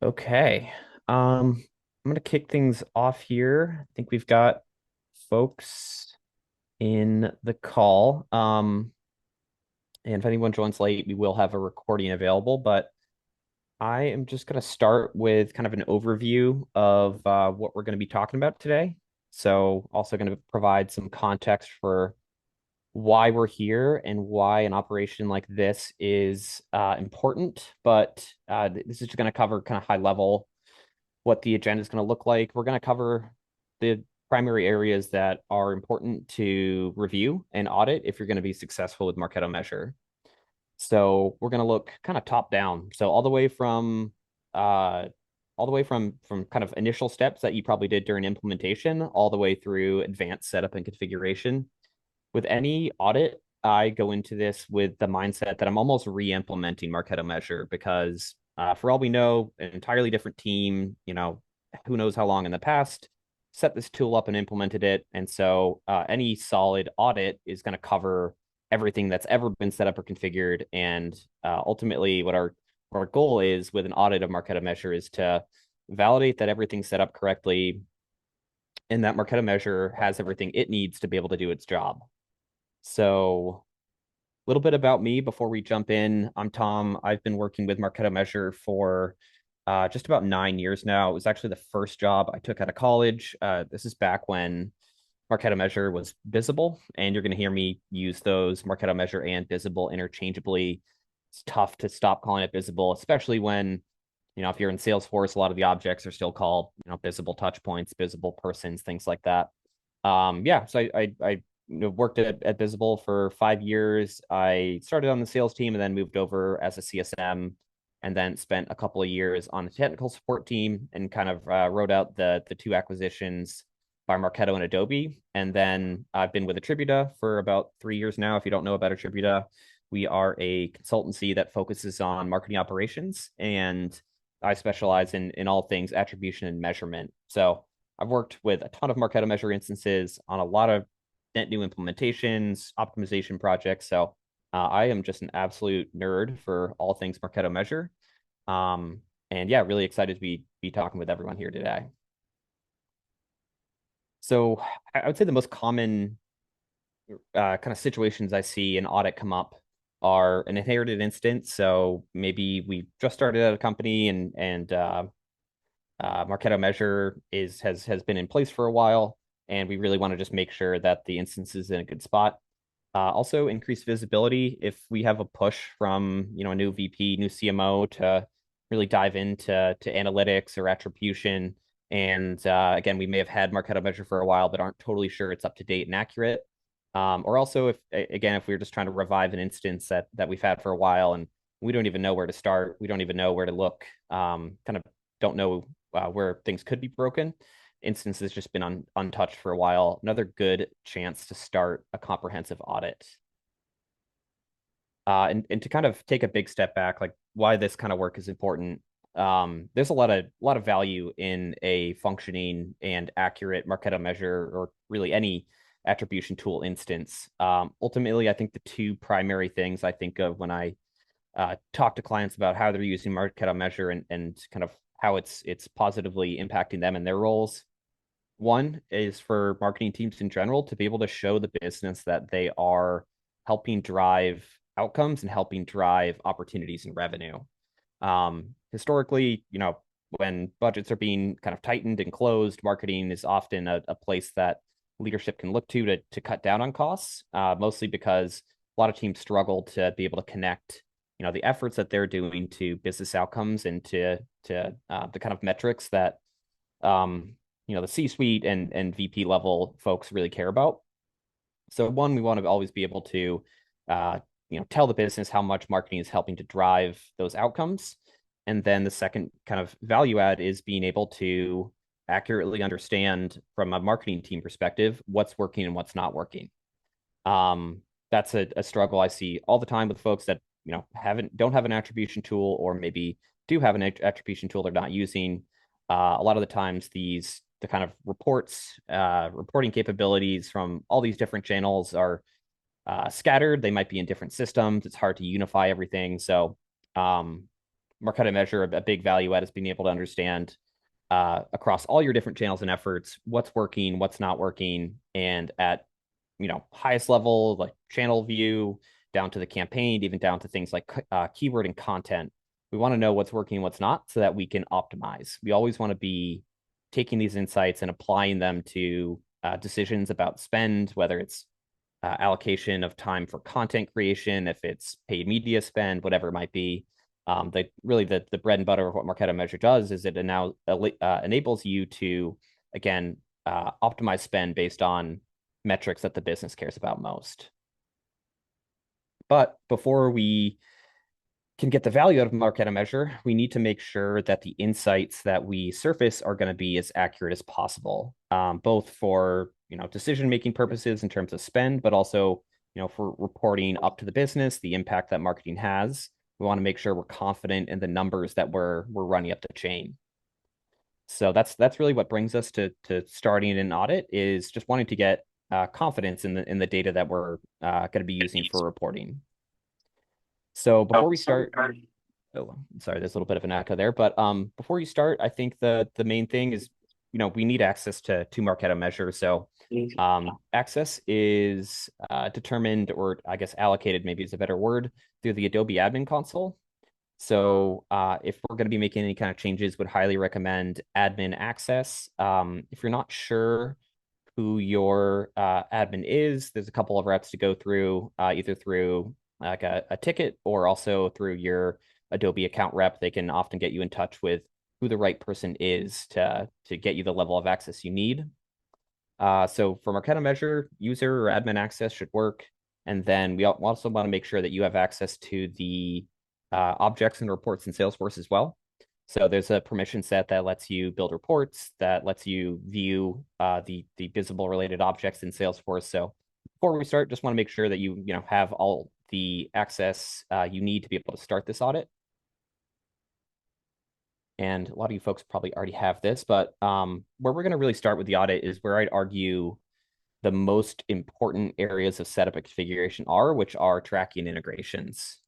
Okay. I'm gonna kick things off here. I think we've got folks in the call. And if anyone joins late, we will have a recording available, but I am just gonna start with kind of an overview of what we're gonna be talking about today. So also gonna provide some context for why we're here and why an operation like this is important. But this is just gonna cover kind of high level what the agenda is going to look like. We're going to cover the primary areas that are important to review and audit if you're going to be successful with Marketo Measure. So we're going to look kind of top down. So uh, all the way from kind of initial steps that you probably did during implementation, all the way through advanced setup and configuration. With any audit, I go into this with the mindset that I'm almost re-implementing Marketo Measure because for all we know, an entirely different team, who knows how long in the past, set this tool up and implemented it. And so any solid audit is going to cover everything that's ever been set up or configured. And ultimately, what our goal is with an audit of Marketo Measure is to validate that everything's set up correctly and that Marketo Measure has everything it needs to be able to do its job. So, a little bit about me before we jump in. I'm Tom. I've been working with Marketo Measure for just about 9 years now. It was actually the first job I took out of college. This is back when Marketo Measure was visible, and you're going to hear me use those Marketo Measure and visible interchangeably. It's tough to stop calling it visible, especially when, if you're in Salesforce, a lot of the objects are still called, visible touch points, visible persons, things like that. Yeah, so I worked at Visible for 5 years. I started on the sales team and then moved over as a CSM, and then spent a couple of years on the technical support team and kind of wrote out the two acquisitions by Marketo and Adobe. And then I've been with Attributa for about 3 years now. If you don't know about Attributa, we are a consultancy that focuses on marketing operations, and I specialize in all things attribution and measurement. So I've worked with a ton of Marketo Measure instances on a lot of net new implementations, optimization projects. So I am just an absolute nerd for all things Marketo Measure. Um, and yeah, really excited to be talking with everyone here today. So I would say the most common kind of situations I see in audit come up are an inherited instance. So maybe we just started at a company and Marketo Measure has been in place for a while, and we really want to just make sure that the instance is in a good spot. Also, increase visibility if we have a push from a new VP, new CMO to really dive into analytics or attribution. And again, we may have had Marketo Measure for a while, but aren't totally sure it's up to date and accurate. Or also, if we're just trying to revive an instance that we've had for a while and we don't even know where to start, we don't even know where to look, kind of don't know where things could be broken. Instance has just been untouched for a while. Another good chance to start a comprehensive audit. And to kind of take a big step back, like why this kind of work is important. There's a lot of value in a functioning and accurate Marketo Measure or really any attribution tool instance. Ultimately, I think the two primary things I think of when I talk to clients about how they're using Marketo Measure and kind of how it's positively impacting them and their roles. One is for marketing teams in general to be able to show the business that they are helping drive outcomes and helping drive opportunities and revenue. Historically, when budgets are being kind of tightened and closed, marketing is often a place that leadership can look to cut down on costs, mostly because a lot of teams struggle to be able to connect, the efforts that they're doing to business outcomes and to the kind of metrics that the C-suite and VP level folks really care about. So one, we want to always be able to tell the business how much marketing is helping to drive those outcomes. And then the second kind of value add is being able to accurately understand from a marketing team perspective what's working and what's not working. That's a struggle I see all the time with folks that don't have an attribution tool, or maybe do have an attribution tool they're not using. A lot of the times the kind of reporting capabilities from all these different channels are scattered. They might be in different systems. It's hard to unify everything. So Marketo Measure, a big value add is being able to understand across all your different channels and efforts what's working, what's not working, and at highest level, like channel view, down to the campaign, even down to things like keyword and content. We want to know what's working, what's not, so that we can optimize. We always want to be taking these insights and applying them to decisions about spend, whether it's allocation of time for content creation, if it's paid media spend, whatever it might be. The bread and butter of what Marketo Measure does is it now enables you to, again, optimize spend based on metrics that the business cares about most. But before we can get the value out of Marketo Measure, we need to make sure that the insights that we surface are going to be as accurate as possible, both for decision-making purposes in terms of spend, but also for reporting up to the business, the impact that marketing has. We want to make sure we're confident in the numbers that we're running up the chain. So that's really what brings us to starting an audit, is just wanting to get confidence in the data that we're going to be using for reporting. So before we start, oh, sorry, there's a little bit of an echo there, but before you start, I think the main thing is, we need access to Marketo Measure. So access is determined, or I guess allocated, maybe is a better word, through the Adobe Admin Console. So if we're going to be making any kind of changes, would highly recommend admin access. If you're not sure who your admin is, there's a couple of reps to go through, either through like a ticket or also through your Adobe account rep. They can often get you in touch with who the right person is to get you the level of access you need. So for Marketo Measure, user or admin access should work. And then we also want to make sure that you have access to the objects and reports in Salesforce as well. So there's a permission set that lets you build reports, that lets you view the visible related objects in Salesforce. So before we start, just want to make sure that you have all the access you need to be able to start this audit. And a lot of you folks probably already have this, but where we're going to really start with the audit is where I'd argue the most important areas of setup and configuration are, which are tracking integrations.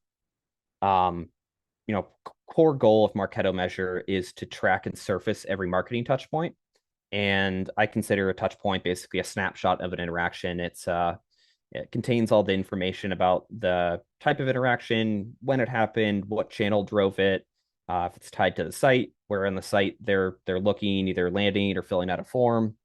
Core goal of Marketo Measure is to track and surface every marketing touch point. And I consider a touch point basically a snapshot of an interaction. It contains all the information about the type of interaction, when it happened, what channel drove it, if it's tied to the site, where on the site they're looking, either landing or filling out a form.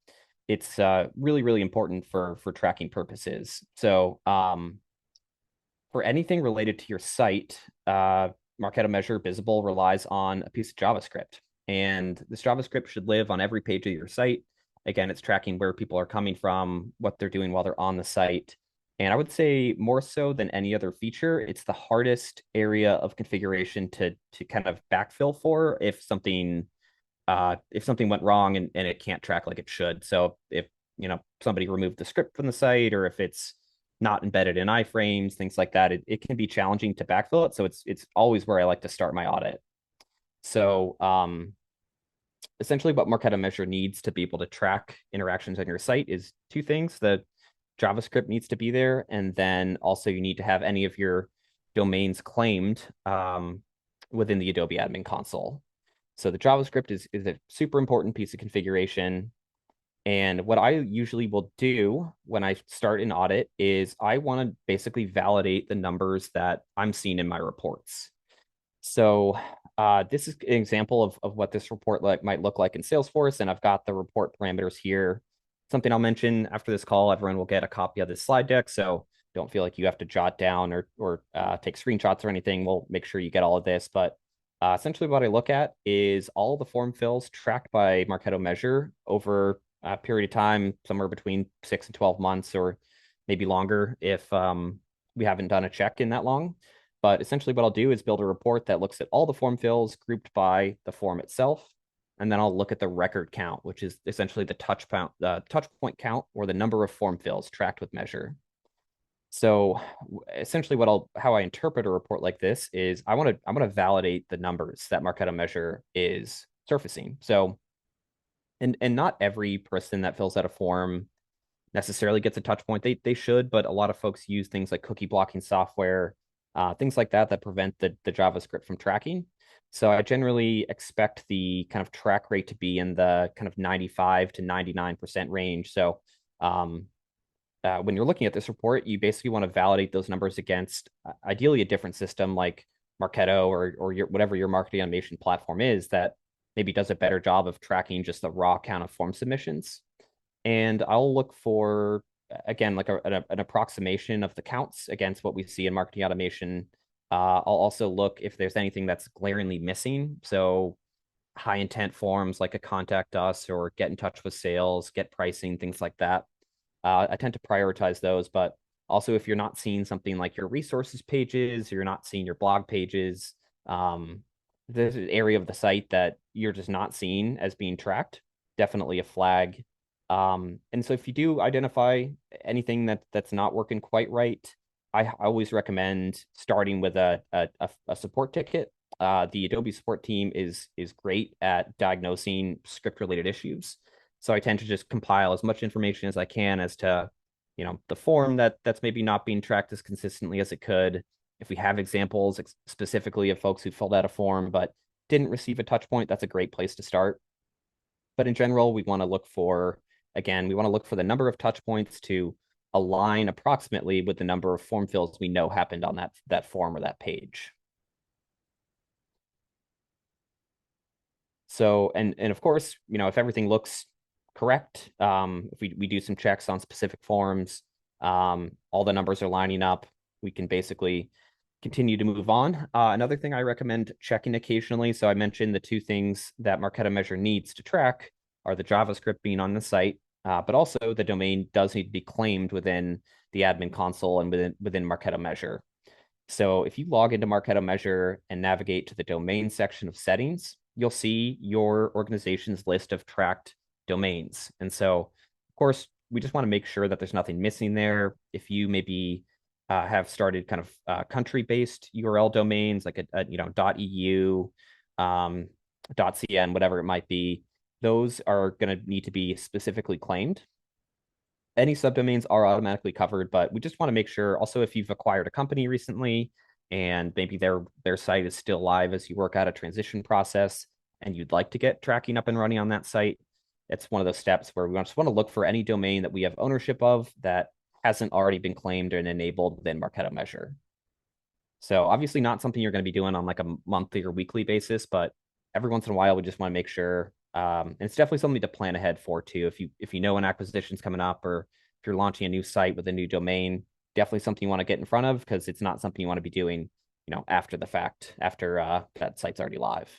It's really, really important for tracking purposes. So for anything related to your site, Marketo Measure Visible relies on a piece of JavaScript. And this JavaScript should live on every page of your site. Again, it's tracking where people are coming from, what they're doing while they're on the site. And I would say more so than any other feature, it's the hardest area of configuration to kind of backfill for if something went wrong and it can't track like it should. So if somebody removed the script from the site, or if it's not embedded in iframes, things like that, it can be challenging to backfill it. So it's always where I like to start my audit. So essentially what Marketo Measure needs to be able to track interactions on your site is two things. The JavaScript needs to be there, and then also you need to have any of your domains claimed within the Adobe Admin Console. So the JavaScript is a super important piece of configuration. And what I usually will do when I start an audit is I want to basically validate the numbers that I'm seeing in my reports. So this is an example of what this report might look like in Salesforce, and I've got the report parameters here. Something I'll mention after this call, everyone will get a copy of this slide deck, so don't feel like you have to jot down or take screenshots or anything. We'll make sure you get all of this, but essentially what I look at is all the form fills tracked by Marketo Measure over a period of time, somewhere between 6 and 12 months, or maybe longer if we haven't done a check in that long. But essentially what I'll do is build a report that looks at all the form fills grouped by the form itself. And then I'll look at the record count, which is essentially the touch point count, or the number of form fills tracked with Measure. So essentially how I interpret a report like this is I want to validate the numbers that Marketo Measure is surfacing. So and not every person that fills out a form necessarily gets a touch point. They should, but a lot of folks use things like cookie blocking software, things like that prevent the JavaScript from tracking. So I generally expect the kind of track rate to be in the kind of 95 to 99% range. So um, when you're looking at this report, you basically want to validate those numbers against ideally a different system like Marketo or whatever your marketing automation platform is that maybe does a better job of tracking just the raw count of form submissions. And I'll look for, again, like an approximation of the counts against what we see in marketing automation. I'll also look if there's anything that's glaringly missing. So high intent forms like a contact us or get in touch with sales, get pricing, things like that. I tend to prioritize those, but also if you're not seeing something like your resources pages, or you're not seeing your blog pages, there's an area of the site that you're just not seeing as being tracked, definitely a flag. And so if you do identify anything that's not working quite right, I always recommend starting with a support ticket. The Adobe support team is great at diagnosing script related issues. So I tend to just compile as much information as I can as to, the form that's maybe not being tracked as consistently as it could. If we have examples specifically of folks who filled out a form but didn't receive a touch point, that's a great place to start. But in general, we want to look for, again, we want to look for the number of touch points to align approximately with the number of form fills we know happened on that form or that page. So, and of course, if everything looks correct, if we do some checks on specific forms, all the numbers are lining up, we can basically continue to move on. Another thing I recommend checking occasionally. So I mentioned the two things that Marketo Measure needs to track are the JavaScript being on the site, but also the domain does need to be claimed within the admin console and within Marketo Measure. So if you log into Marketo Measure and navigate to the domain section of settings, you'll see your organization's list of tracked domains. And so, of course, we just want to make sure that there's nothing missing there. If you maybe have started kind of country-based URL domains like a .eu, .cn, whatever it might be, those are going to need to be specifically claimed. Any subdomains are automatically covered, but we just want to make sure also if you've acquired a company recently and maybe their site is still live as you work out a transition process and you'd like to get tracking up and running on that site, it's one of those steps where we just want to look for any domain that we have ownership of that hasn't already been claimed and enabled within Marketo Measure. So obviously not something you're going to be doing on like a monthly or weekly basis, but every once in a while we just want to make sure. And it's definitely something to plan ahead for too. If you know an acquisition's coming up or if you're launching a new site with a new domain, definitely something you want to get in front of because it's not something you want to be doing, after the fact, after that site's already live.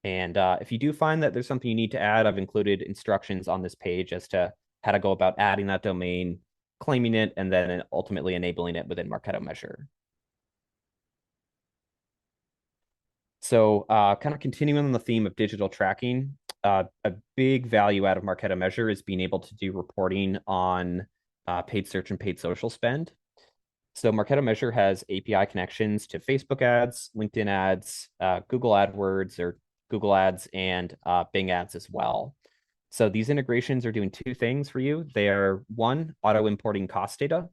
And if you do find that there's something you need to add, I've included instructions on this page as to how to go about adding that domain, claiming it, and then ultimately enabling it within Marketo Measure. So kind of continuing on the theme of digital tracking, a big value out of Marketo Measure is being able to do reporting on paid search and paid social spend. So Marketo Measure has API connections to Facebook ads, LinkedIn ads, Google AdWords or Google Ads, and Bing ads as well. So these integrations are doing two things for you. They are one, auto importing cost data.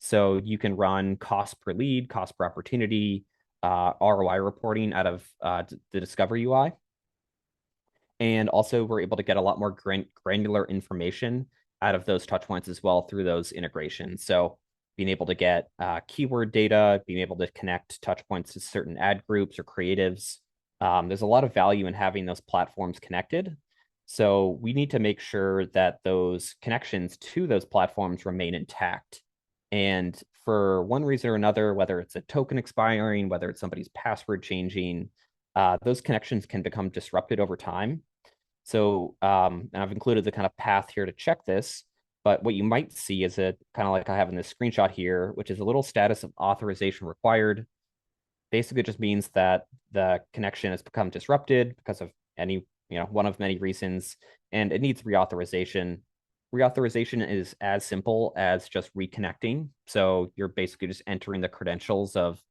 So you can run cost per lead, cost per opportunity, ROI reporting out of the Discover UI. And also we're able to get a lot more granular information out of those touch points as well through those integrations. So being able to get keyword data, being able to connect touch points to certain ad groups or creatives. There's a lot of value in having those platforms connected. So we need to make sure that those connections to those platforms remain intact. And for one reason or another, whether it's a token expiring, whether it's somebody's password changing, those connections can become disrupted over time. So, and I've included the kind of path here to check this, but what you might see is a kind of like I have in this screenshot here, which is a little status of authorization required. Basically, it just means that the connection has become disrupted because of any, one of many reasons, and it needs reauthorization. Reauthorization is as simple as just reconnecting. So you're basically just entering the credentials of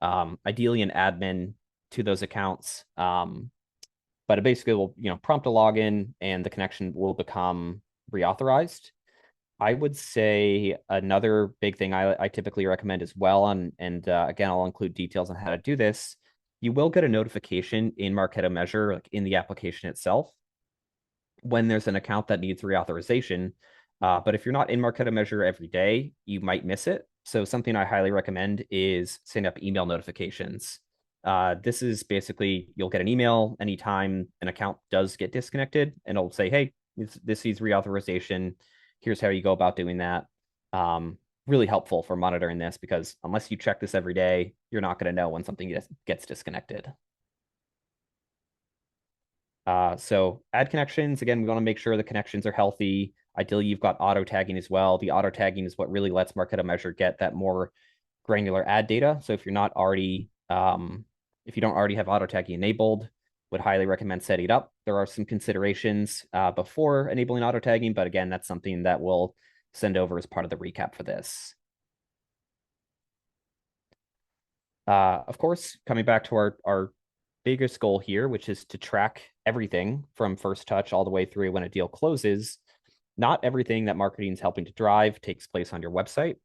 ideally an admin to those accounts. But it basically will, prompt a login and the connection will become reauthorized. I would say another big thing I typically recommend as well, and again, I'll include details on how to do this, you will get a notification in Marketo Measure, like in the application itself, when there's an account that needs reauthorization. But if you're not in Marketo Measure every day, you might miss it. So something I highly recommend is setting up email notifications. This is basically you'll get an email anytime an account does get disconnected, and it'll say, "Hey, this needs reauthorization. Here's how you go about doing that." Um, Really helpful for monitoring this because unless you check this every day, you're not going to know when something gets disconnected. So add connections. Again, we want to make sure the connections are healthy. Ideally, you've got auto tagging as well. The auto tagging is what really lets Marketo Measure get that more granular ad data. So if you're not already, if you don't already have auto tagging enabled, would highly recommend setting it up. There are some considerations before enabling auto tagging, but again, that's something that we'll send over as part of the recap for this. Of course, coming back to our biggest goal here, which is to track everything from first touch all the way through when a deal closes. Not everything that marketing is helping to drive takes place on your website.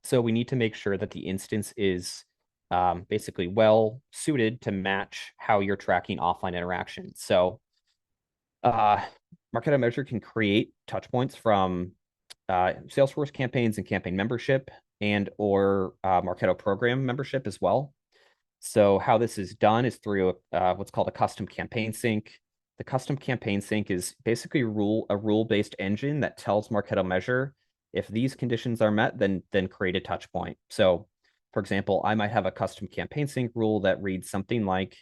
So we need to make sure that the instance is basically well suited to match how you're tracking offline interactions. So uh, Marketo Measure can create touch points from Salesforce campaigns and campaign membership and or Marketo program membership as well. So how this is done is through what's called a custom campaign sync. The custom campaign sync is basically a rule-based engine that tells Marketo Measure if these conditions are met, then create a touch point. So, for example, I might have a custom campaign sync rule that reads something like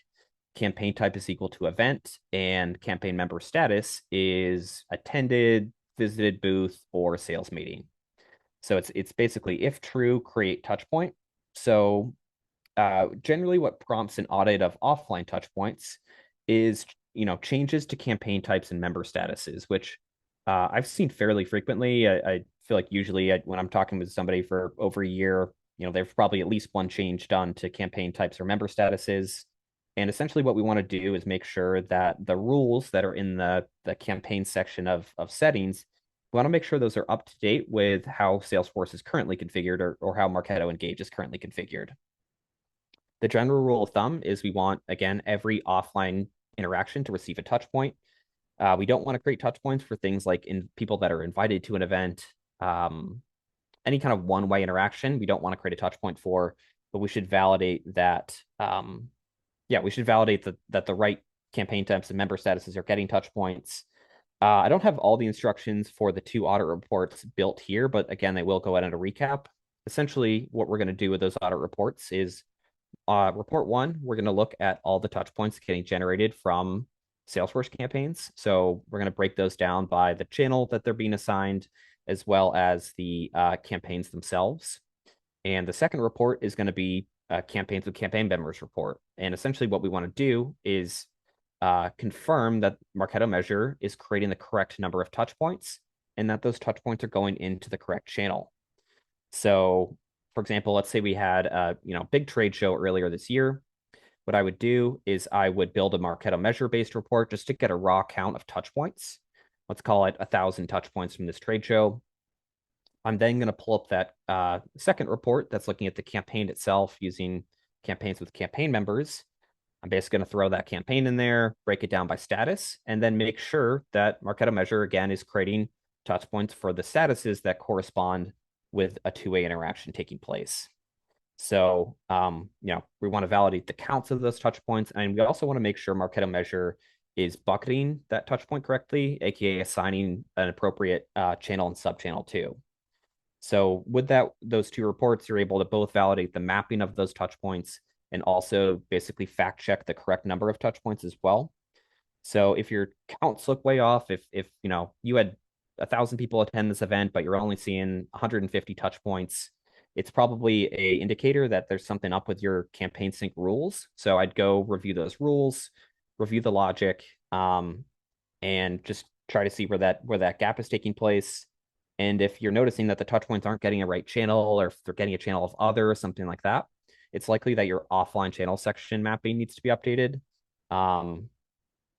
campaign type is equal to event and campaign member status is attended, visited booth, or sales meeting. So it's basically if true, create touch point. So generally what prompts an audit of offline touch points is changes to campaign types and member statuses, which I've seen fairly frequently. I feel like usually when I'm talking with somebody for over a year, there's probably at least one change done to campaign types or member statuses. And essentially what we want to do is make sure that the rules that are in the campaign section of settings, we want to make sure those are up to date with how Salesforce is currently configured or how Marketo Engage is currently configured. The general rule of thumb is we want, again, every offline interaction to receive a touch point. We don't want to create touch points for things like in people that are invited to an event, any kind of one-way interaction. We don't want to create a touch point for, but we should validate that. We should validate that the right campaign types and member statuses are getting touch points. I don't have all the instructions for the two audit reports built here, but again, they will go out in a recap. Essentially, what we're going to do with those audit reports is report one, we're going to look at all the touch points getting generated from Salesforce campaigns. So we're going to break those down by the channel that they're being assigned, as well as the campaigns themselves. And the second report is going to be campaigns with campaign members report. And essentially what we want to do is confirm that Marketo Measure is creating the correct number of touch points and that those touch points are going into the correct channel. So for example, let's say we had a big trade show earlier this year. What I would do is I would build a Marketo Measure based report just to get a raw count of touch points. Let's call it 1,000 touch points from this trade show. I'm then going to pull up that second report that's looking at the campaign itself using campaigns with campaign members. I'm basically going to throw that campaign in there, break it down by status, and then make sure that Marketo Measure, again, is creating touch points for the statuses that correspond with a two-way interaction taking place. So, we want to validate the counts of those touch points. And we also want to make sure Marketo Measure is bucketing that touch point correctly, aka assigning an appropriate channel and subchannel too. So with those two reports, you're able to both validate the mapping of those touch points and also basically fact check the correct number of touch points as well. So if your counts look way off, if you had 1,000 people attend this event, but you're only seeing 150 touch points, it's probably a indicator that there's something up with your campaign sync rules. So I'd go review those rules, review the logic, and just try to see where that gap is taking place. And if you're noticing that the touch points aren't getting a right channel, or if they're getting a channel of other or something like that, it's likely that your offline channel section mapping needs to be updated.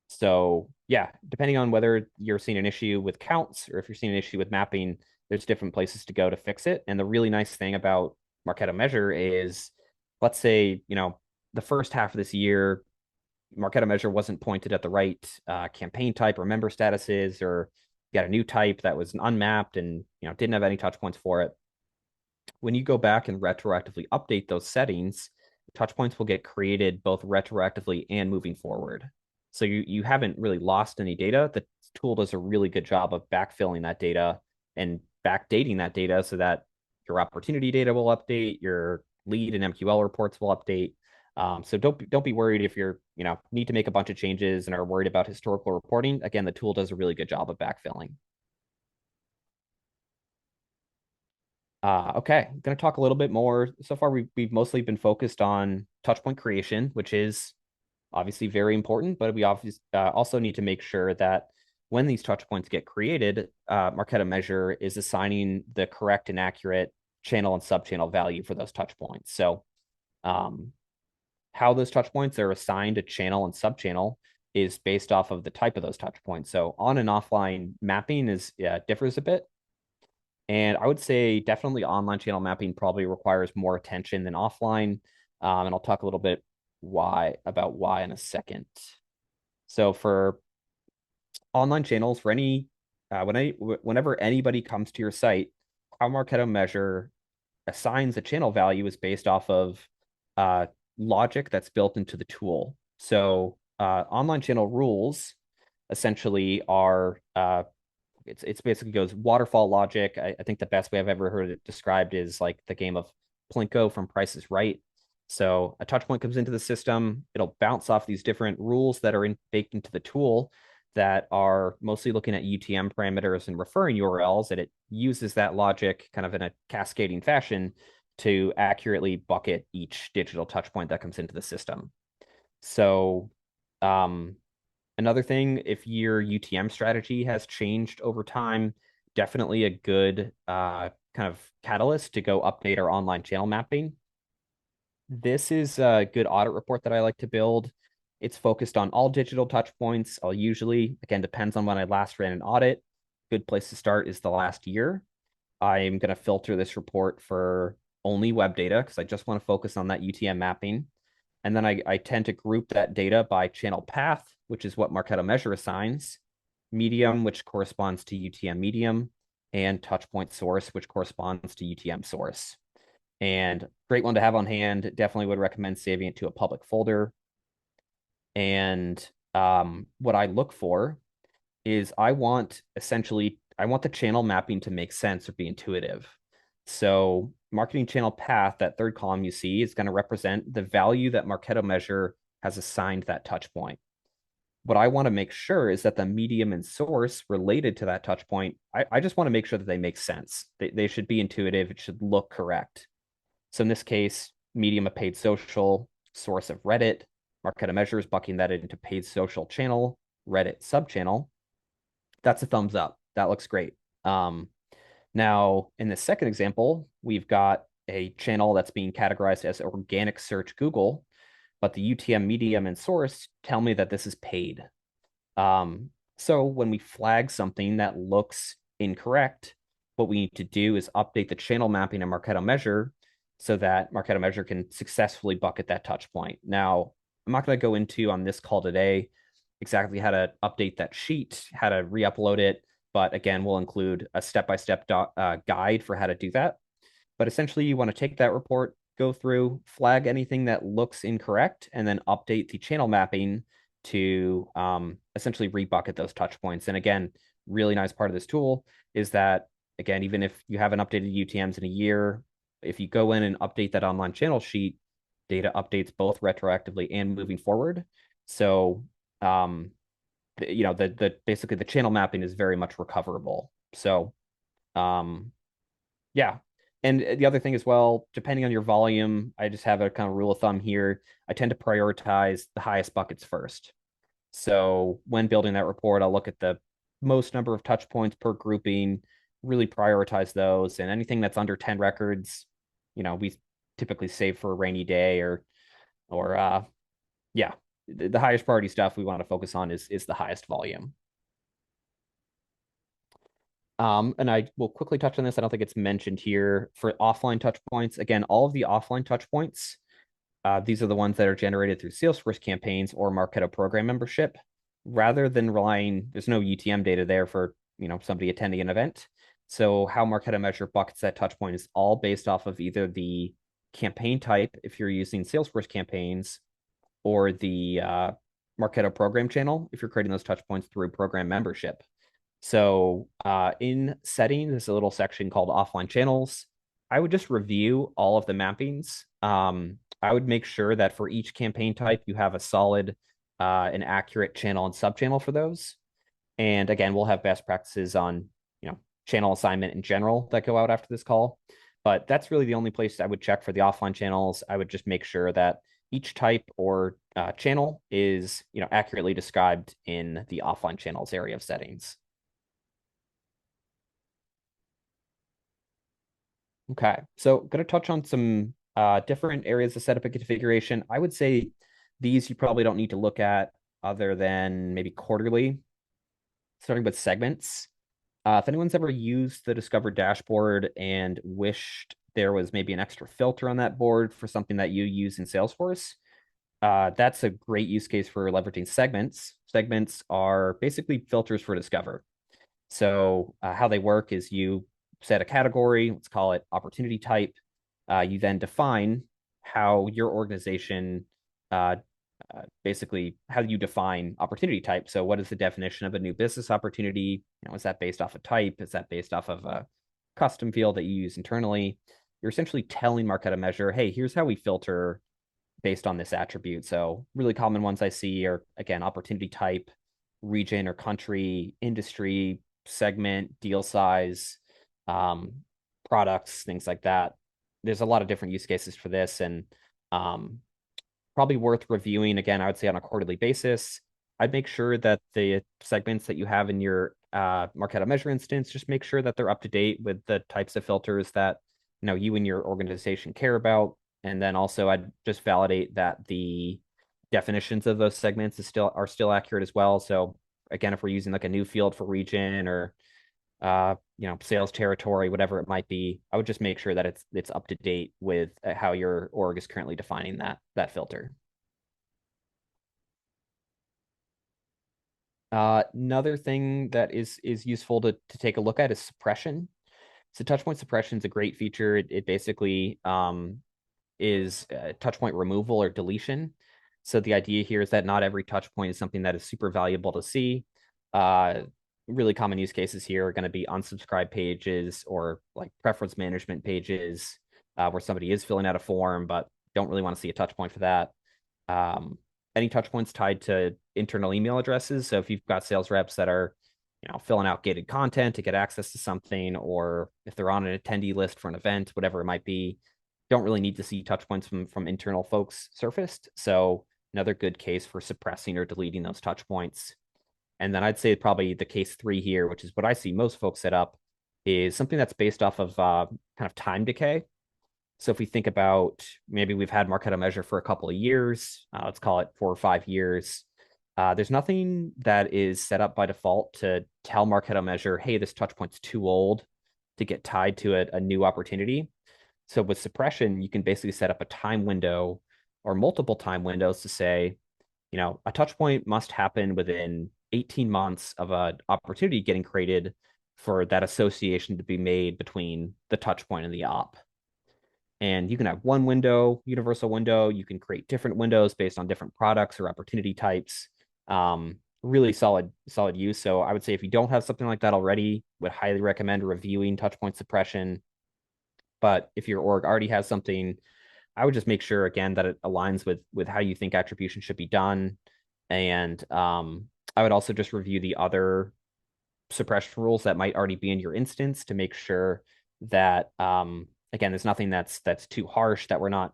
So yeah, depending on whether you're seeing an issue with counts or if you're seeing an issue with mapping, there's different places to go to fix it. And the really nice thing about Marketo Measure is, let's say, the first half of this year, Marketo Measure wasn't pointed at the right campaign type or member statuses, or you got a new type that was unmapped and didn't have any touch points for it. When you go back and retroactively update those settings, touch points will get created both retroactively and moving forward. So you haven't really lost any data. The tool does a really good job of backfilling that data and backdating that data so that your opportunity data will update, your lead and MQL reports will update. So don't be worried if you're need to make a bunch of changes and are worried about historical reporting. Again, the tool does a really good job of backfilling. Okay, I'm going to talk a little bit more. So far, we've mostly been focused on touchpoint creation, which is obviously very important, but we obviously also need to make sure that when these touchpoints get created, Marketo Measure is assigning the correct and accurate channel and subchannel value for those touchpoints. So, how those touchpoints are assigned a channel and subchannel is based off of the type of those touchpoints. So, on and offline mapping differs a bit. And I would say definitely online channel mapping probably requires more attention than offline. And I'll talk a little bit about why in a second. So for online channels, for whenever anybody comes to your site, how Marketo Measure assigns a channel value is based off of uh, logic that's built into the tool. So online channel rules essentially are it's basically goes waterfall logic. I think the best way I've ever heard it described is like the game of Plinko from Price is Right. So a touch point comes into the system, it'll bounce off these different rules that are baked into the tool that are mostly looking at UTM parameters and referring URLs, and it uses that logic kind of in a cascading fashion to accurately bucket each digital touch point that comes into the system. So um, another thing, if your UTM strategy has changed over time, definitely a good kind of catalyst to go update our online channel mapping. This is a good audit report that I like to build. It's focused on all digital touch points. I'll usually, again, depends on when I last ran an audit. Good place to start is the last year. I'm going to filter this report for only web data because I just want to focus on that UTM mapping. And then I tend to group that data by channel path, which is what Marketo Measure assigns, medium, which corresponds to UTM medium, and touchpoint source, which corresponds to UTM source. And great one to have on hand. Definitely would recommend saving it to a public folder. And what I look for is I want the channel mapping to make sense or be intuitive. So marketing channel path, that third column you see, is going to represent the value that Marketo Measure has assigned that touch point. What I want to make sure is that the medium and source related to that touch point, I just want to make sure that they make sense. They should be intuitive. It should look correct. So in this case, medium of paid social, source of Reddit, Marketo Measure is bucking that into paid social channel, Reddit subchannel. That's a thumbs up. That looks great. Now, in the second example, we've got a channel that's being categorized as organic search Google, but the UTM medium and source tell me that this is paid. So when we flag something that looks incorrect, what we need to do is update the channel mapping in Marketo Measure so that Marketo Measure can successfully bucket that touch point. Now, I'm not going to go into on this call today exactly how to update that sheet, how to re-upload it, but again, we'll include a step-by-step guide for how to do that. But essentially, you want to take that report, go through, flag anything that looks incorrect, and then update the channel mapping to essentially rebucket those touch points. And again, really nice part of this tool is that, again, even if you haven't updated UTMs in a year, if you go in and update that online channel sheet, data updates both retroactively and moving forward. So, basically the channel mapping is very much recoverable. So, yeah. And the other thing as well, depending on your volume, I just have a kind of rule of thumb here. I tend to prioritize the highest buckets first. So when building that report, I'll look at the most number of touch points per grouping, really prioritize those. And anything that's under 10 records, we typically save for a rainy day or yeah, the highest priority stuff we want to focus on is the highest volume. And I will quickly touch on this. I don't think it's mentioned here for offline touch points. Again, all of the offline touch points These are the ones that are generated through Salesforce campaigns or Marketo program membership. Rather than relying, there's no UTM data there for somebody attending an event. So how Marketo Measure buckets that touch point is all based off of either the campaign type, if you're using Salesforce campaigns, or the Marketo program channel, if you're creating those touch points through program membership. So in settings, there's a little section called offline channels. I would just review all of the mappings. I would make sure that for each campaign type, you have a solid and accurate channel and subchannel for those. And again, we'll have best practices on channel assignment in general that go out after this call. But that's really the only place I would check for the offline channels. I would just make sure that each type or channel is accurately described in the offline channels area of settings. Okay, so going to touch on some different areas of setup and configuration. I would say these you probably don't need to look at other than maybe quarterly, starting with segments. If anyone's ever used the Discover dashboard and wished there was maybe an extra filter on that board for something that you use in Salesforce, that's a great use case for leveraging segments. Segments are basically filters for Discover. So how they work is you set a category, let's call it opportunity type. You then define how your organization uh, basically how you define opportunity type. So what is the definition of a new business opportunity? Is that based off a type? Is that based off of a custom field that you use internally? You're essentially telling Marketo Measure, hey, here's how we filter based on this attribute. So really common ones I see are, again, opportunity type, region or country, industry, segment, deal size, um, products, things like that. There's a lot of different use cases for this, and um, probably worth reviewing again, I would say on a quarterly basis. I'd make sure that the segments that you have in your Marketo Measure instance, just make sure that they're up to date with the types of filters that you and your organization care about. And then also I'd just validate that the definitions of those segments are still accurate as well. So again, if we're using like a new field for region or sales territory, whatever it might be, I would just make sure that it's up to date with how your org is currently defining that filter. Another thing that is useful to take a look at is suppression. So touchpoint suppression is a great feature. It basically is touchpoint removal or deletion. So the idea here is that not every touchpoint is something that is super valuable to see. Uh, Really common use cases here are going to be unsubscribe pages or like preference management pages where somebody is filling out a form but don't really want to see a touch point for that. Um, any touch points tied to internal email addresses. So if you've got sales reps that are filling out gated content to get access to something, or if they're on an attendee list for an event, whatever it might be, don't really need to see touch points from internal folks surfaced. So another good case for suppressing or deleting those touch points. And then I'd say probably the case three here, which is what I see most folks set up, is something that's based off of kind of time decay. So if we think about maybe we've had Marketo Measure for a couple of years, let's call it 4 or 5 years. There's nothing that is set up by default to tell Marketo Measure, hey, this touch point's too old to get tied to a new opportunity. So with suppression, you can basically set up a time window or multiple time windows to say, a touch point must happen within 18 months of an opportunity getting created for that association to be made between the touch point and the op. And you can have one window, universal window. You can create different windows based on different products or opportunity types. Really solid use. So I would say if you don't have something like that already, would highly recommend reviewing touchpoint suppression. But if your org already has something, I would just make sure again that it aligns with how you think attribution should be done. And I would also just review the other suppression rules that might already be in your instance to make sure that again, there's nothing that's too harsh, that we're not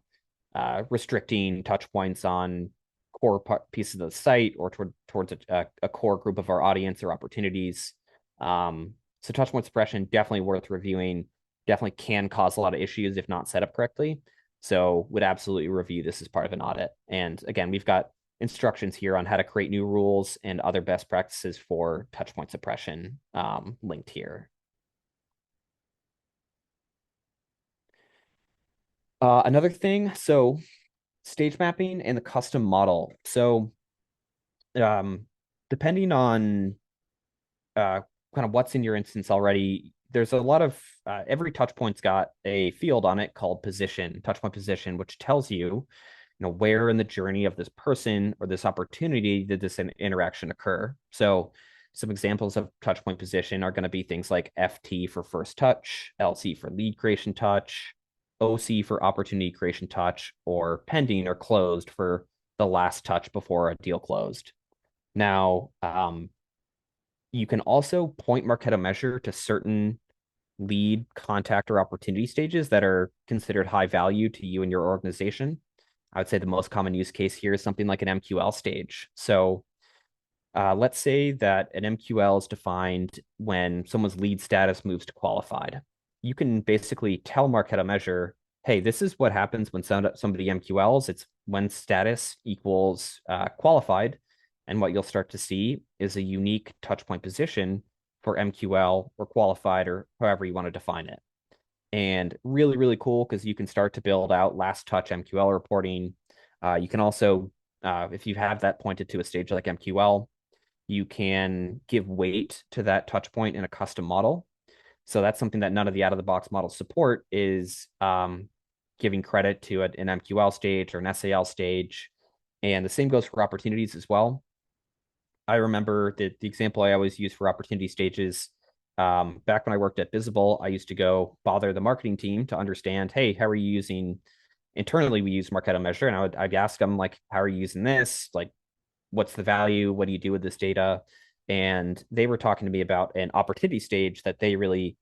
restricting touch points on core pieces of the site or towards a core group of our audience or opportunities. So touch point suppression definitely worth reviewing. Definitely can cause a lot of issues if not set up correctly. So would absolutely review this as part of an audit. And again, we've got instructions here on how to create new rules and other best practices for touchpoint suppression linked here. Another thing, so stage mapping and the custom model. So, um, depending on uh, kind of what's in your instance already, there's a lot of every touch point's got a field on it called position, touch point position, which tells you where in the journey of this person or this opportunity did this interaction occur. So some examples of touch point position are going to be things like FT for first touch, LC for lead creation touch, OC for opportunity creation touch, or pending or closed for the last touch before a deal closed. Now, you can also point Marketo Measure to certain lead, contact, or opportunity stages that are considered high value to you and your organization. I would say the most common use case here is something like an MQL stage. So let's say that an MQL is defined when someone's lead status moves to qualified. You can basically tell Marketo Measure, hey, this is what happens when somebody MQLs. It's when status equals qualified. And what you'll start to see is a unique touchpoint position for MQL or qualified or however you want to define it. And really, really cool because you can start to build out last touch MQL reporting. You can also, if you have that pointed to a stage like MQL, you can give weight to that touch point in a custom model. So that's something that none of the out of the box models support is giving credit to an MQL stage or an SAL stage. And the same goes for opportunities as well. I remember the example I always use for opportunity stages. Back when I worked at Visible, I used to go bother the marketing team to understand, hey, how are you using internally? We use Marketo Measure, and I'd ask them like, how are you using this? Like, what's the value? What do you do with this data? And they were talking to me about an opportunity stage that they really.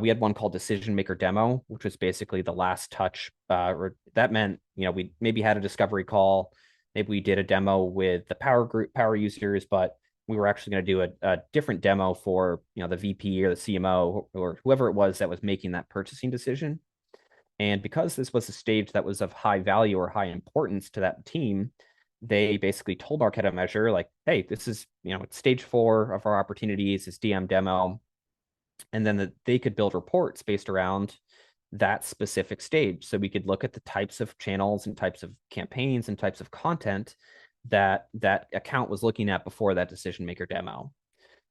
We had one called decision maker demo, which was basically the last touch. Or that meant we maybe had a discovery call, maybe we did a demo with the power users, but we were actually going to do a different demo for the VP or the CMO or whoever it was that was making that purchasing decision. And because this was a stage that was of high value or high importance to that team, they basically told Marketo Measure, like, hey, this is, it's stage 4 of our opportunities, it's DM demo. And then they could build reports based around that specific stage. So we could look at the types of channels and types of campaigns and types of content that that account was looking at before that decision maker demo.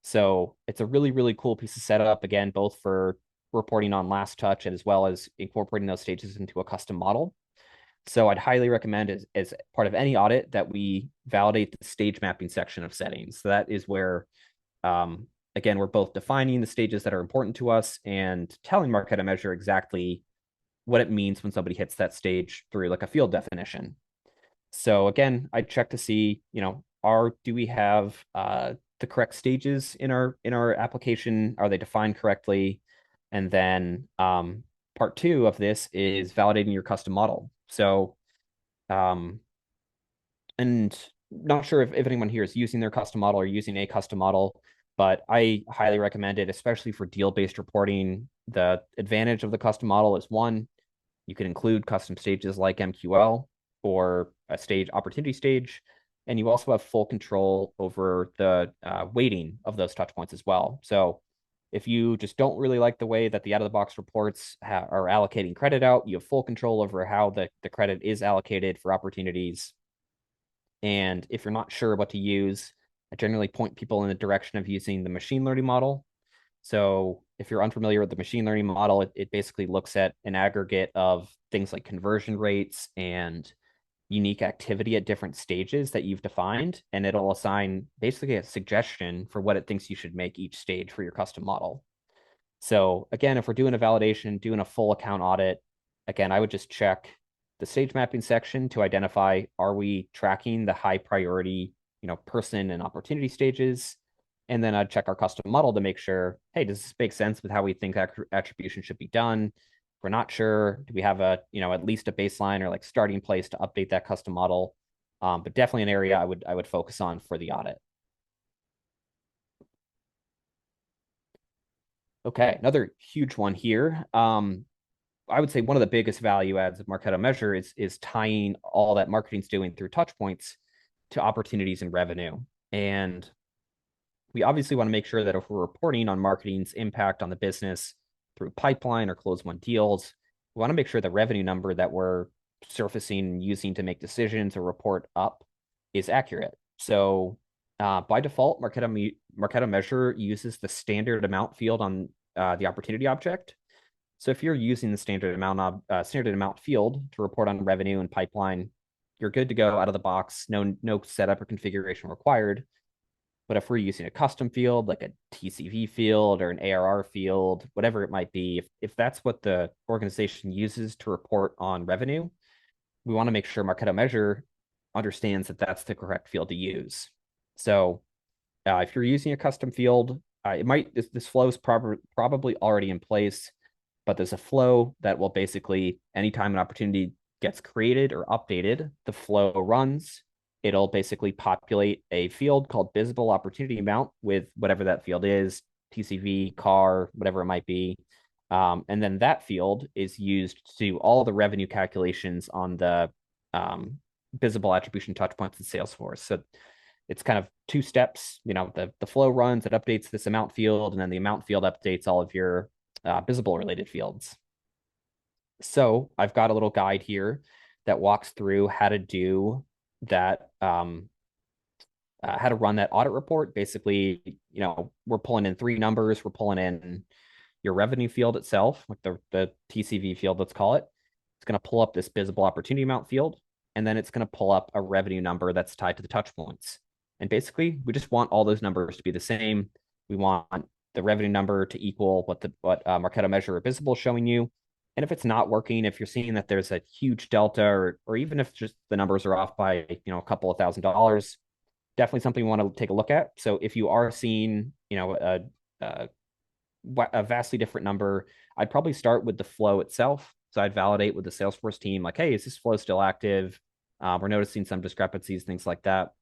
So it's a really, really cool piece of setup, again, both for reporting on last touch and as well as incorporating those stages into a custom model. So I'd highly recommend as part of any audit that we validate the stage mapping section of settings. So that is where, again, we're both defining the stages that are important to us and telling Marketo Measure exactly what it means when somebody hits that stage through like a field definition. So again, I check to see, do we have the correct stages in our application? Are they defined correctly? And then part 2 of this is validating your custom model. So and not sure if anyone here is using their custom model or using a custom model, but I highly recommend it, especially for deal-based reporting. The advantage of the custom model is one, you can include custom stages like MQL or a stage opportunity stage, and you also have full control over the weighting of those touch points as well. So if you just don't really like the way that the out-of-the-box reports are allocating credit out, you have full control over how the credit is allocated for opportunities. And if you're not sure what to use, I generally point people in the direction of using the machine learning model. So if you're unfamiliar with the machine learning model, it basically looks at an aggregate of things like conversion rates and unique activity at different stages that you've defined, and it'll assign basically a suggestion for what it thinks you should make each stage for your custom model. So again, if we're doing a validation, doing a full account audit, again, I would just check the stage mapping section to identify, are we tracking the high priority, person and opportunity stages? And then I'd check our custom model to make sure, hey, does this make sense with how we think attribution should be done? If we're not sure, do we have at least a baseline or like starting place to update that custom model? But definitely an area I would focus on for the audit. Okay, another huge one here. I would say one of the biggest value adds of Marketo Measure is tying all that marketing's doing through touch points to opportunities and revenue. And we obviously want to make sure that if we're reporting on marketing's impact on the business through pipeline or close one deals, we want to make sure the revenue number that we're surfacing and using to make decisions or report up is accurate. So by default, Marketo Measure uses the standard amount field on the opportunity object. So if you're using the standard amount field to report on revenue and pipeline, you're good to go out of the box. No setup or configuration required. But if we're using a custom field like a TCV field or an ARR field, whatever it might be, if that's what the organization uses to report on revenue, we want to make sure Marketo Measure understands that that's the correct field to use. So if you're using a custom field, this flow is probably already in place, but there's a flow that will basically, anytime an opportunity gets created or updated, the flow runs. It'll basically populate a field called visible opportunity amount with whatever that field is, TCV, CAR, whatever it might be. And then that field is used to do all the revenue calculations on the visible attribution touchpoints in Salesforce. So it's kind of two steps. The flow runs, it updates this amount field, and then the amount field updates all of your visible related fields. So I've got a little guide here that walks through how to do that, how to run that audit report. Basically, we're pulling in three numbers. We're pulling in your revenue field itself, like the TCV field, let's call it. It's going to pull up this visible opportunity amount field, and then it's going to pull up a revenue number that's tied to the touch points. And basically, we just want all those numbers to be the same. We want the revenue number to equal what Marketo Measure or Visible is showing you. And if it's not working, if you're seeing that there's a huge delta, or even if just the numbers are off by a couple of $1,000s, definitely something we want to take a look at. So if you are seeing a vastly different number, I'd probably start with the flow itself. So I'd validate with the Salesforce team, like, hey, is this flow still active? We're noticing some discrepancies, things like that.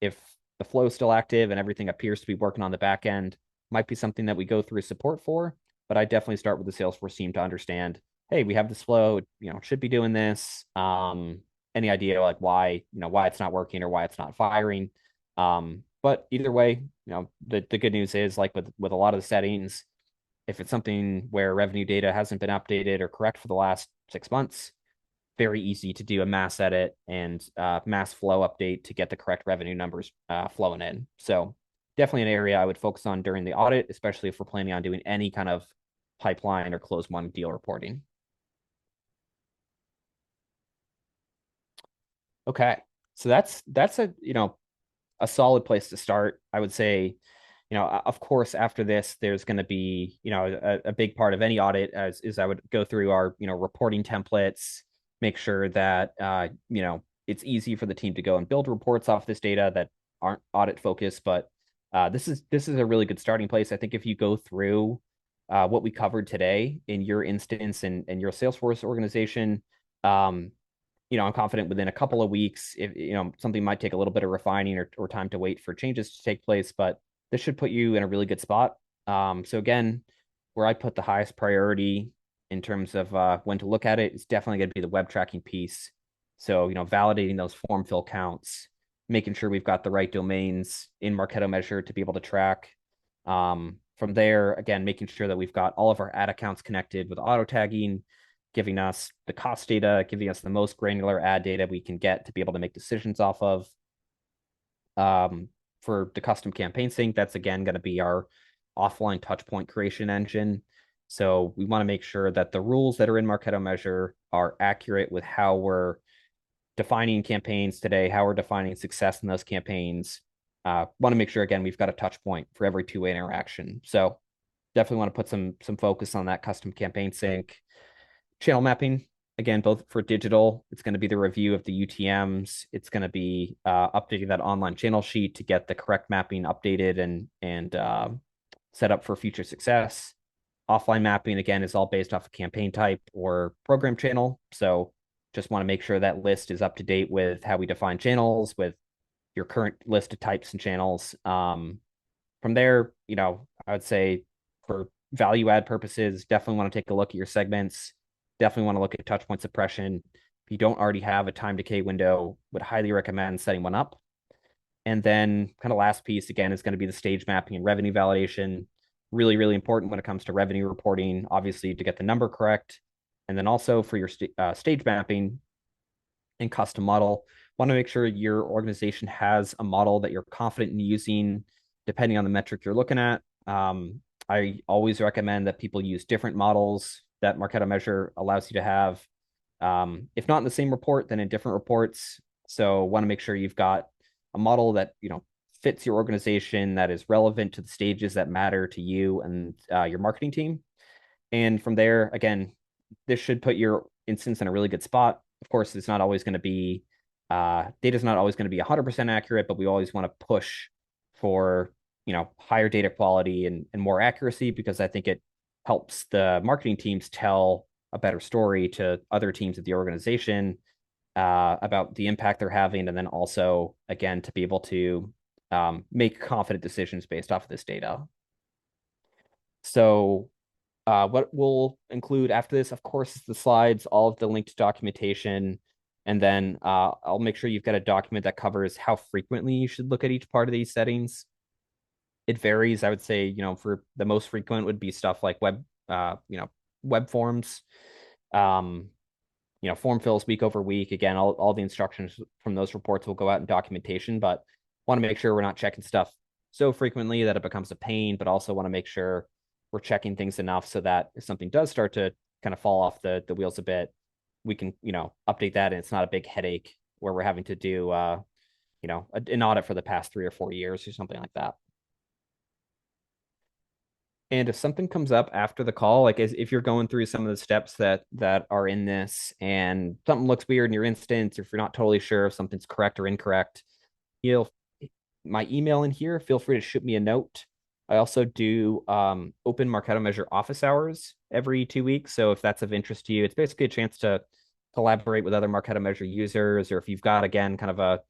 If the flow is still active and everything appears to be working on the back end, might be something that we go through support for. But I definitely start with the Salesforce team to understand, hey, we have this flow, should be doing this. Any idea like why it's not working or why it's not firing? But either way, the good news is, like with a lot of the settings, if it's something where revenue data hasn't been updated or correct for the last 6 months, very easy to do a mass edit and mass flow update to get the correct revenue numbers flowing in. So definitely an area I would focus on during the audit, especially if we're planning on doing any kind of pipeline or close one deal reporting. Okay, so that's a solid place to start. I would say, of course, after this, there's going to be, a big part of any audit is I would go through our, reporting templates, make sure that, it's easy for the team to go and build reports off this data that aren't audit focused. But this is a really good starting place. I think if you go through what we covered today in your instance and your Salesforce organization, I'm confident within a couple of weeks, if something might take a little bit of refining or time to wait for changes to take place, but this should put you in a really good spot. So again, where I put the highest priority in terms of when to look at it is definitely going to be the web tracking piece. So, validating those form fill counts, making sure we've got the right domains in Marketo Measure to be able to track. From there, again, making sure that we've got all of our ad accounts connected with auto tagging, giving us the cost data, giving us the most granular ad data we can get to be able to make decisions off of. For the custom campaign sync, that's again going to be our offline touchpoint creation engine. So we want to make sure that the rules that are in Marketo Measure are accurate with how we're defining campaigns today, how we're defining success in those campaigns. Want to make sure, again, we've got a touch point for every two-way interaction. So definitely want to put some focus on that custom campaign sync. Channel mapping, again, both for digital, it's going to be the review of the UTMs. It's going to be updating that online channel sheet to get the correct mapping updated and set up for future success. Offline mapping, again, is all based off of campaign type or program channel. So just want to make sure that list is up to date with how we define channels, with your current list of types and channels. From there, I would say for value add purposes, definitely want to take a look at your segments. Definitely want to look at touchpoint suppression. If you don't already have a time decay window, would highly recommend setting one up. And then kind of last piece, again, is going to be the stage mapping and revenue validation. Really, really important when it comes to revenue reporting, obviously, to get the number correct. And then also for your stage mapping, and custom model. Want to make sure your organization has a model that you're confident in using, depending on the metric you're looking at. I always recommend that people use different models that Marketo Measure allows you to have. If not in the same report, then in different reports. So want to make sure you've got a model that fits your organization, that is relevant to the stages that matter to you and your marketing team. And from there, again, this should put your instance in a really good spot. Of course, it's not always going to be data's not always going to be 100% accurate, but we always want to push for higher data quality and more accuracy, because I think it helps the marketing teams tell a better story to other teams of the organization about the impact they're having, and then also again to be able to make confident decisions based off of this data. So what we'll include after this, of course, is the slides, all of the linked documentation, and then I'll make sure you've got a document that covers how frequently you should look at each part of these settings. It varies. I would say, for the most frequent would be stuff like web forms, um, form fills week over week. Again, all the instructions from those reports will go out in documentation, but want to make sure we're not checking stuff so frequently that it becomes a pain, but also want to make sure we're checking things enough so that if something does start to kind of fall off the wheels a bit, we can, update that and it's not a big headache where we're having to do, an audit for the past 3 or 4 years or something like that. And if something comes up after the call, like if you're going through some of the steps that are in this and something looks weird in your instance, or if you're not totally sure if something's correct or incorrect, you'll my email in here. Feel free to shoot me a note. I also do open Marketo Measure office hours every 2 weeks. So if that's of interest to you, it's basically a chance to collaborate with other Marketo Measure users, or if you've got, again, kind of a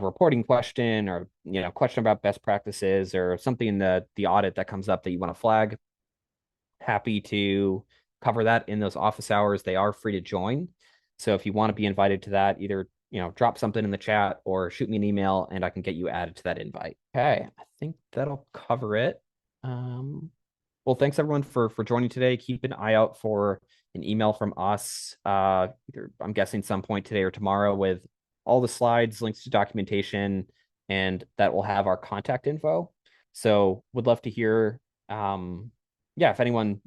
reporting question, or question about best practices, or something in the audit that comes up that you want to flag, happy to cover that in those office hours. They are free to join, so if you want to be invited to that, either drop something in the chat or shoot me an email and I can get you added to that invite. Okay, I think that'll cover it. Well, thanks everyone for joining today. Keep an eye out for an email from us, either, I'm guessing, some point today or tomorrow, with all the slides, links to documentation, and that will have our contact info. So would love to hear, yeah, if anyone,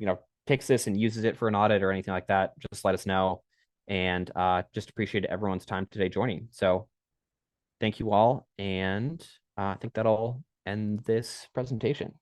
takes this and uses it for an audit or anything like that, just let us know. And just appreciate everyone's time today joining. So thank you all. And I think that'll end this presentation.